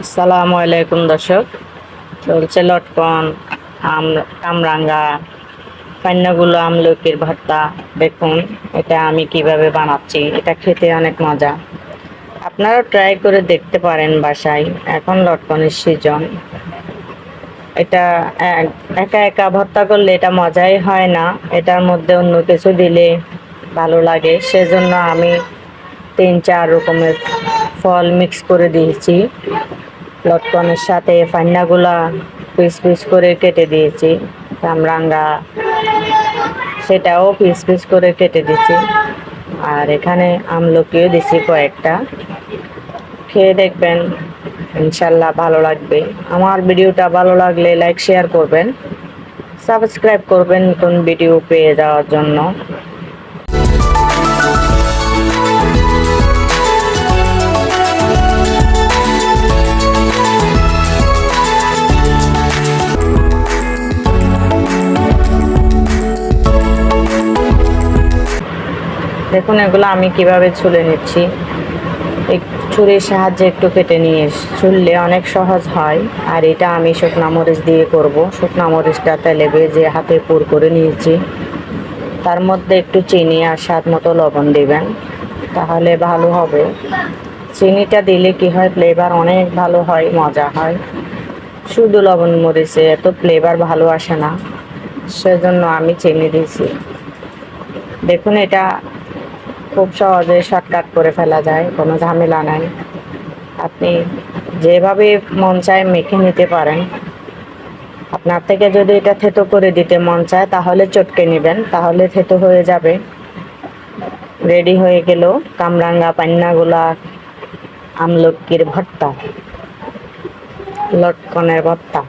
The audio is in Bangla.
আসসালামু আলাইকুম দর্শক। চলছে লটকন, কামরাঙ্গা, পান্নাগুলো, আমলকির ভর্তা। দেখুন এটা আমি কিভাবে বানাচ্ছি। এটা খেতে অনেক মজা। আপনারাও ট্রাই করে দেখতে পারেন বাসায়। এখন লটকনের সিজন। এটা একা একা ভর্তা করলে এটা মজাই হয় না। এটার মধ্যে অন্য কিছু দিলে ভালো লাগে। সেজন্য আমি 3-4 রকমের ফল মিক্স করে দিয়েছি। লটকনের সাথে ফান্নাগুলা পিস পিস করে কেটে দিয়েছি। কামরাঙ্গা সেটাও পিস পিস করে কেটে দিয়েছি। আর এখানে আমলকিও দিছি কয়েকটা। খেয়ে দেখবেন, ইনশাল্লাহ ভালো লাগবে। আমার ভিডিওটা ভালো লাগলে লাইক শেয়ার করবেন, সাবস্ক্রাইব করবেন নতুন ভিডিও পেয়ে যাওয়ার জন্য। দেখুন এগুলো আমি কিভাবে ছুলে নিচ্ছি। এই ছুরির সাহায্যে একটু কেটে নিয়ে ছুললে অনেক সহজ হয়। আর এটা আমি শুকনা মরিচ দিয়ে করব। শুকনা মরিচটা তেলে ভেজে হাতে পুর করে নিয়েছি। তার মধ্যে একটু চিনি আর স্বাদ মতো লবণ দিবেন, তাহলে ভালো হবে। চিনিটা দিলে কি হয়, ফ্লেভার অনেক ভালো হয়, মজা হয়। শুধু লবণ মরিচে এত ফ্লেভার ভালো আসে না, সেজন্য আমি চিনি দিয়েছি। দেখুন এটা খুব সহজে শর্টকাট করে ফেলা যায়, কোনো ঝামেলা নাই। আপনি যেভাবে মন চায় মেখে নিতে পারেন। আপনার থেকে যদি এটা থেতো করে দিতে মন চায় তাহলে চটকে নেবেন, তাহলে থেতো হয়ে যাবে। রেডি হয়ে গেল কামরাঙ্গা, পান্নাগুলা, আমলকির ভর্তা, লটকনের ভর্তা।